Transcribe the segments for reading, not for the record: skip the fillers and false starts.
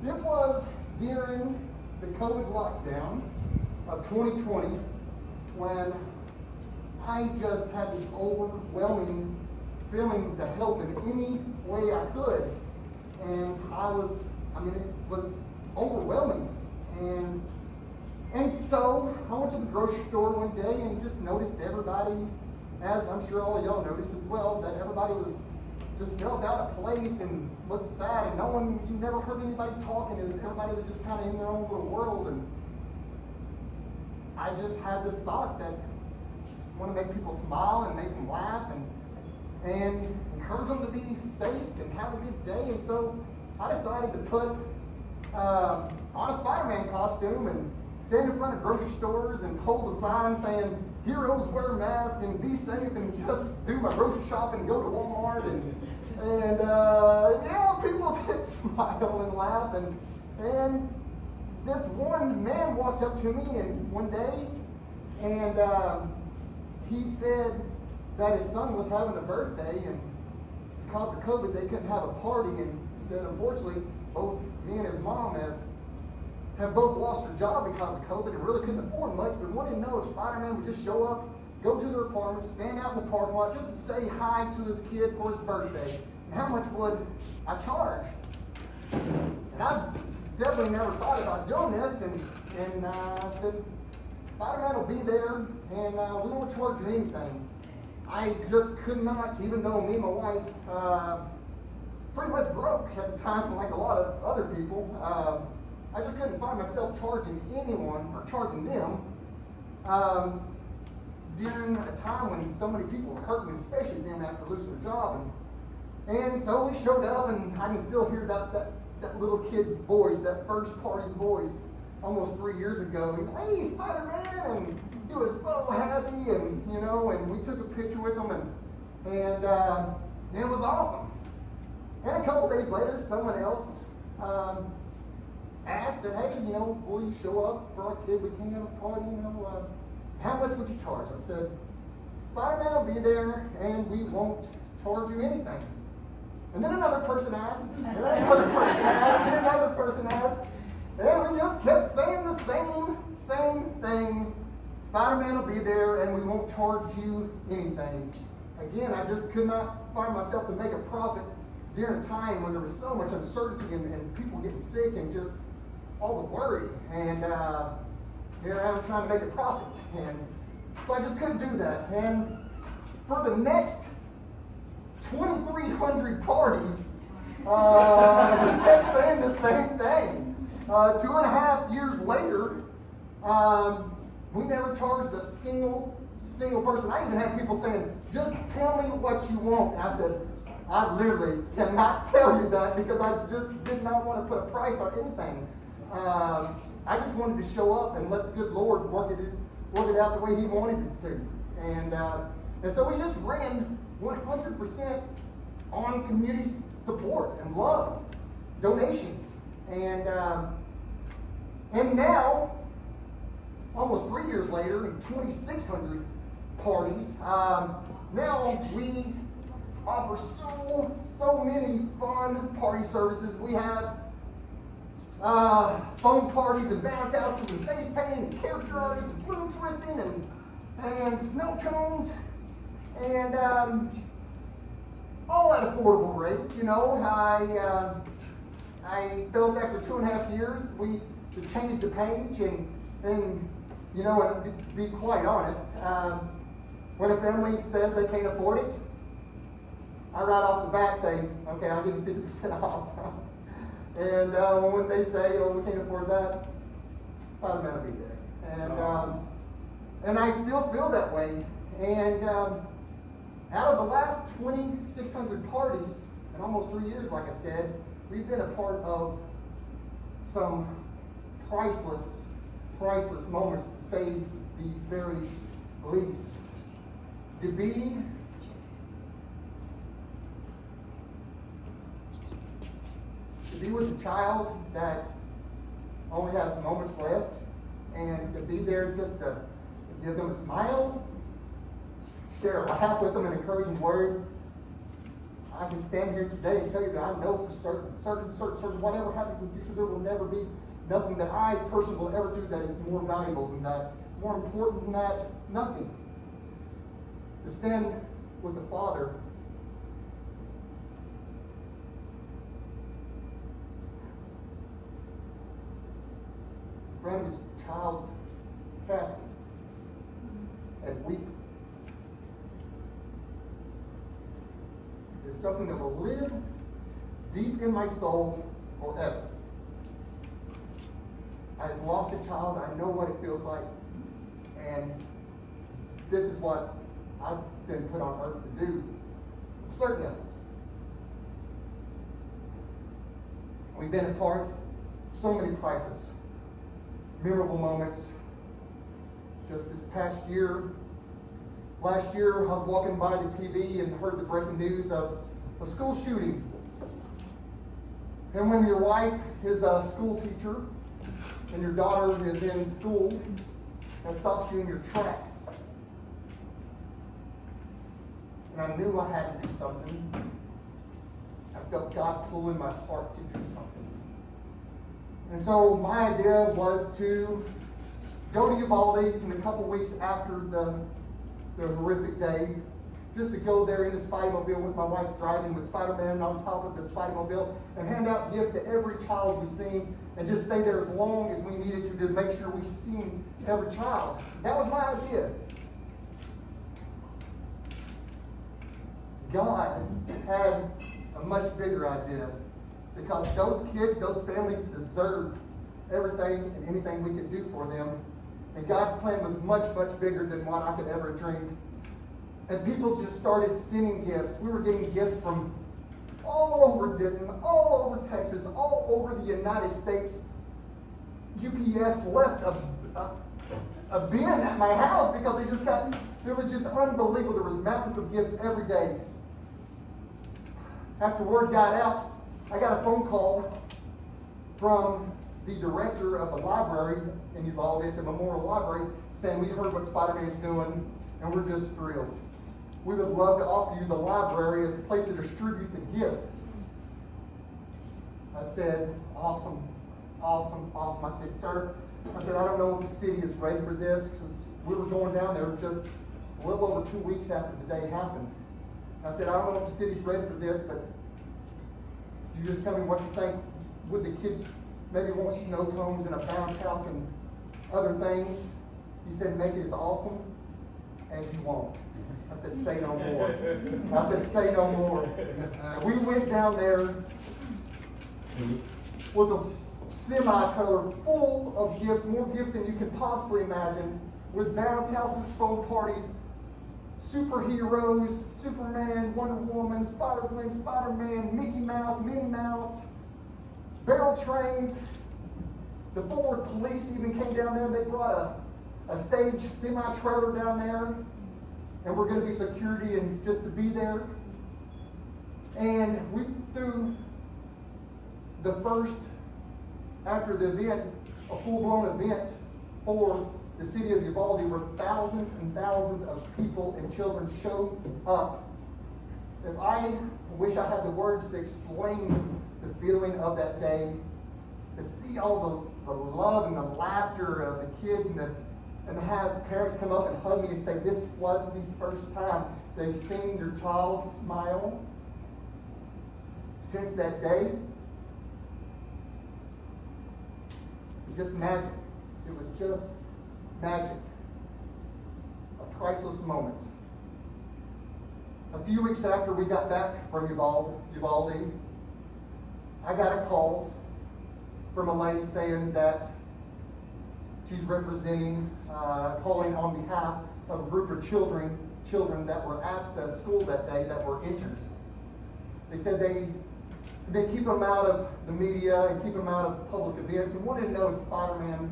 It was during the COVID lockdown of 2020 when I just had this overwhelming feeling to help in any way I could. And it was overwhelming. And so I went to the grocery store one day and just noticed everybody, as I'm sure all of y'all noticed as well, that everybody was just felt out of place and looked sad, and you never heard anybody talking, and everybody was just kind of in their own little world. And I just had this thought that I just want to make people smile and make them laugh and encourage them to be safe and have a good day. And so I decided to put on a Spider-Man costume and stand in front of grocery stores and hold a sign saying, "Heroes wear masks and be safe," and just do my grocery shopping and go to Walmart. And people did smile and laugh. And this one man walked up to me one day, and he said that his son was having a birthday, and because of COVID, they couldn't have a party. And he said, unfortunately, both me and his mom have both lost their job because of COVID and really couldn't afford much, but wanted to know if Spider-Man would just show up, go to their apartment, stand out in the parking lot, just to say hi to his kid for his birthday. And how much would I charge? And I definitely never thought about doing this, and I said, Spider-Man will be there, and we won't charge you anything. I just could not, even though me and my wife pretty much broke at the time, like a lot of other people, I just couldn't find myself charging anyone or charging them during a time when so many people were hurting, especially them after losing their job. And so we showed up, and I can still hear that little kid's voice, that first party's voice, almost 3 years ago. Hey, Spider-Man! And he was so happy, and we took a picture with him, and it was awesome. And a couple days later, someone else asked, and hey, will you show up for our kid? We can have a party, how much would you charge? I said, Spider-Man will be there, and we won't charge you anything. And then another person asked, and another person asked, and another person asked, and we just kept saying the same thing. Spider-Man will be there, and we won't charge you anything. Again, I just could not find myself to make a profit during a time when there was so much uncertainty and people getting sick and just all the worry. And here I am trying to make a profit. And so I just couldn't do that. And for the next 2,300 parties, we kept saying the same thing. 2.5 years later, we never charged a single person. I even had people saying, just tell me what you want. And I said, I literally cannot tell you that because I just did not want to put a price on anything. I just wanted to show up and let the good Lord work it out the way He wanted it to. And so we just ran 100% on community support and love, donations. And now, almost 3 years later, and 2,600 parties, now we offer so many fun party services. We have foam parties and bounce houses and face painting and character artists and balloon twisting and snow cones and all at affordable rates. I felt after 2.5 years we should change the page and to be quite honest, when a family says they can't afford it, I right off the bat say, okay, I'll give you 50% off. And when they say, oh, we can't afford that, Spider-Man will be there. And I still feel that way. And out of the last 2,600 parties, in almost 3 years, like I said, we've been a part of some priceless moments, to say the very least. To be with a child that only has moments left, and to be there just to give them a smile, share a laugh with them, an encouraging word. I can stand here today and tell you that I know for certain, whatever happens in the future, there will never be nothing that I personally will ever do that is more valuable than that, more important than that, nothing. To stand with the Father in front of his child's casket and weep is something that will live deep in my soul forever. I've lost a child. I know what it feels like. And this is what I've been put on earth to do. Certain of it. We've been a part of so many crises, memorable moments. Just this past year, last year, I was walking by the TV and heard the breaking news of a school shooting. And when your wife is a school teacher and your daughter is in school, that stops you in your tracks. And I knew I had to do something. I felt God pulling my heart to do something. And so my idea was to go to Uvalde in a couple weeks after the horrific day, just to go there in the Spider-Mobile with my wife driving with Spider-Man on top of the Spider-Mobile and hand out gifts to every child we seen and just stay there as long as we needed to make sure we seen every child. That was my idea. God had a much bigger idea because those kids, those families deserved everything and anything we could do for them. And God's plan was much, much bigger than what I could ever dream. And people just started sending gifts. We were getting gifts from all over Denton, all over Texas, all over the United States. UPS left a bin at my house because it was just unbelievable. There was mountains of gifts every day. After word got out, I got a phone call from the director of the library in Uvalde at the Memorial Library saying, we heard what Spider-Man's doing and we're just thrilled. We would love to offer you the library as a place to distribute the gifts. I said, awesome, awesome, awesome. I said, sir, I don't know if the city is ready for this because we were going down there just a little over 2 weeks after the day happened. I said, I don't know if the city's ready for this, but you just tell me what you think. Would the kids maybe want snow cones and a bounce house and other things? He said, make it as awesome as you want. I said, say no more. I said, say no more. We went down there with a semi-trailer full of gifts, more gifts than you can possibly imagine, with bounce houses, phone parties, superheroes, Superman, Wonder Woman, Spider-Man, Spider-Man, Mickey Mouse, Minnie Mouse, barrel trains. The Forward Police even came down there. They brought a stage semi-trailer down there, and we're going to be security and just to be there. And we threw the first, after the event, a full-blown event for the city of Uvalde, where thousands and thousands of people and children showed up. If I wish I had the words to explain the feeling of that day, to see all the love and the laughter of the kids and to have parents come up and hug me and say, this was the first time they've seen your child smile since that day. It was just magic. It was just magic. A priceless moment. A few weeks after we got back from Uvalde, I got a call from a lady saying that she's representing, calling on behalf of a group of children that were at the school that day that were injured. They said they keep them out of the media and keep them out of public events and wanted to know if Spider-Man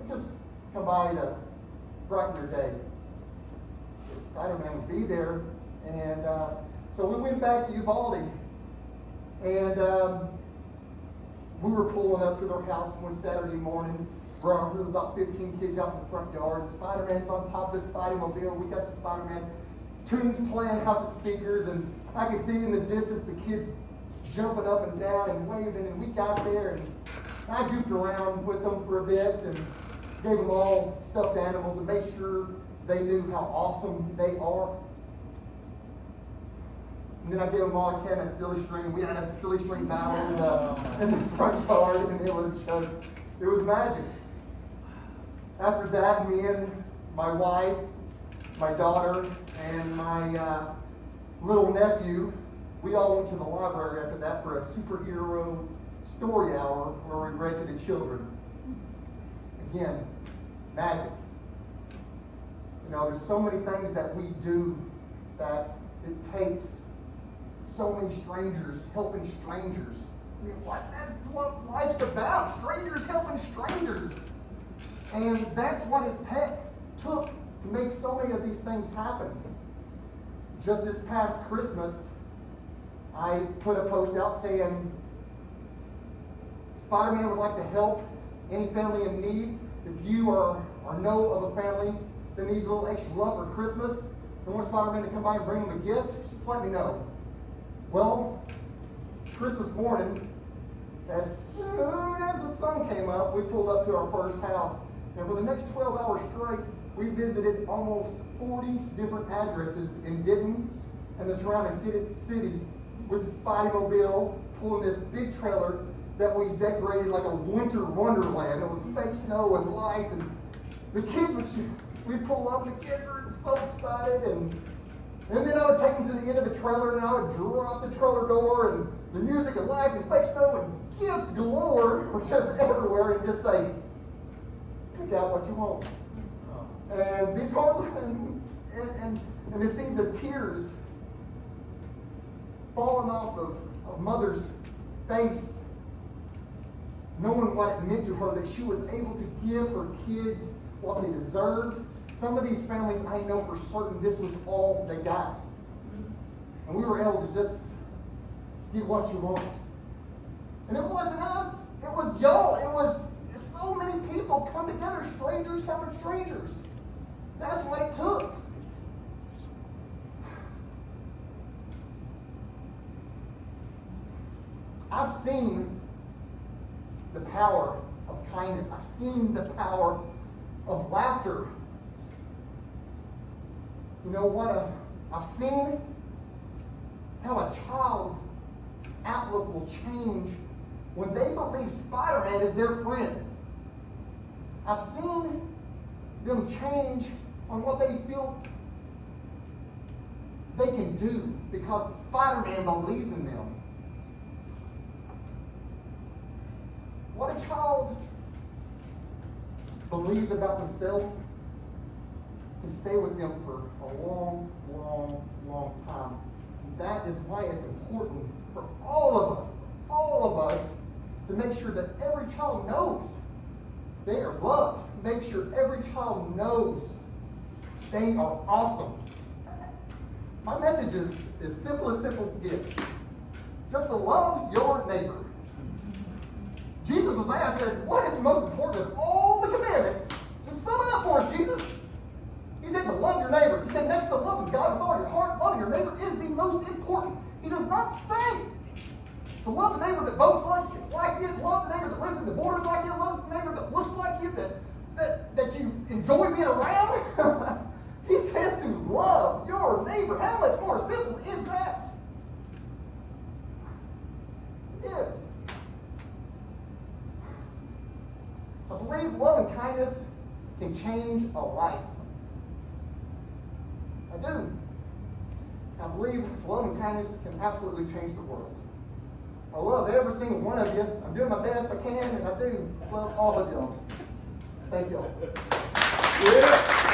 would just come by to brighten your day. If Spider-Man would be there. And so we went back to Uvalde, and we were pulling up to their house one Saturday morning. There was about 15 kids out in the front yard. Spider-Man's on top of the Spider-Mobile. We got the Spider-Man tunes playing out the speakers, and I could see in the distance the kids jumping up and down and waving, and we got there, and I goofed around with them for a bit and gave them all stuffed animals and made sure they knew how awesome they are. And then I gave them all a can of silly string, and we had a silly string battle in the front yard, and it was magic. After that, me and my wife, my daughter, and my little nephew, we all went to the library after that for a superhero story hour where we read to the children. Again, magic. You know, there's so many things that we do that it takes so many strangers helping strangers. I mean, that's what life's about. Strangers helping strangers. And that's what it took to make so many of these things happen. Just this past Christmas, I put a post out saying, Spider-Man would like to help any family in need. If you know of a family that needs a little extra love for Christmas and want Spider-Man to come by and bring them a gift, just let me know. Well, Christmas morning, as soon as the sun came up, we pulled up to our first house. And for the next 12 hours straight, we visited almost 40 different addresses in Denton and the surrounding cities with Spidey-mobile pulling this big trailer that we decorated like a winter wonderland. It was fake snow and lights, and the kids we'd pull up, the kids were so excited, and then I would take them to the end of the trailer, and I would drop the trailer door, and the music and lights and fake snow and gifts galore were just everywhere, and just say, pick out what you want. And these hard and to see the tears falling off of mother's face, knowing what it meant to her that she was able to give her kids what they deserved. Some of these families, I know for certain this was all they got. And we were able to just get what you want. And it wasn't us, it was y'all. It was so many people come together, strangers helping strangers. That's what it took. I've seen the power of kindness. I've seen the power of laughter. You know what? I've seen how a child's outlook will change when they believe Spider-Man is their friend. I've seen them change on what they feel they can do because Spider-Man believes in them. What a child believes about themselves can stay with them for a long, long, long time. And that is why it's important for all of us, to make sure that every child knows they are loved. Make sure every child knows they are awesome. My message is simple as get. Just to love your neighbor. Jesus was asked, said, what is the most important of all the commandments? Just sum it up for us, Jesus. He said to love your neighbor. He said next to loving God with all your heart, loving your neighbor is the most important. He does not say to love the neighbor that votes like you, love the neighbor that lives in the borders like you, love the neighbor that looks like you, that you enjoy being around. He says to love your neighbor. How much more simple is that? It is. I believe love and kindness can change a life. I do. I believe love and kindness can absolutely change the world. I love every single one of you. I'm doing my best I can, and I do love all of y'all. Thank y'all. Yeah.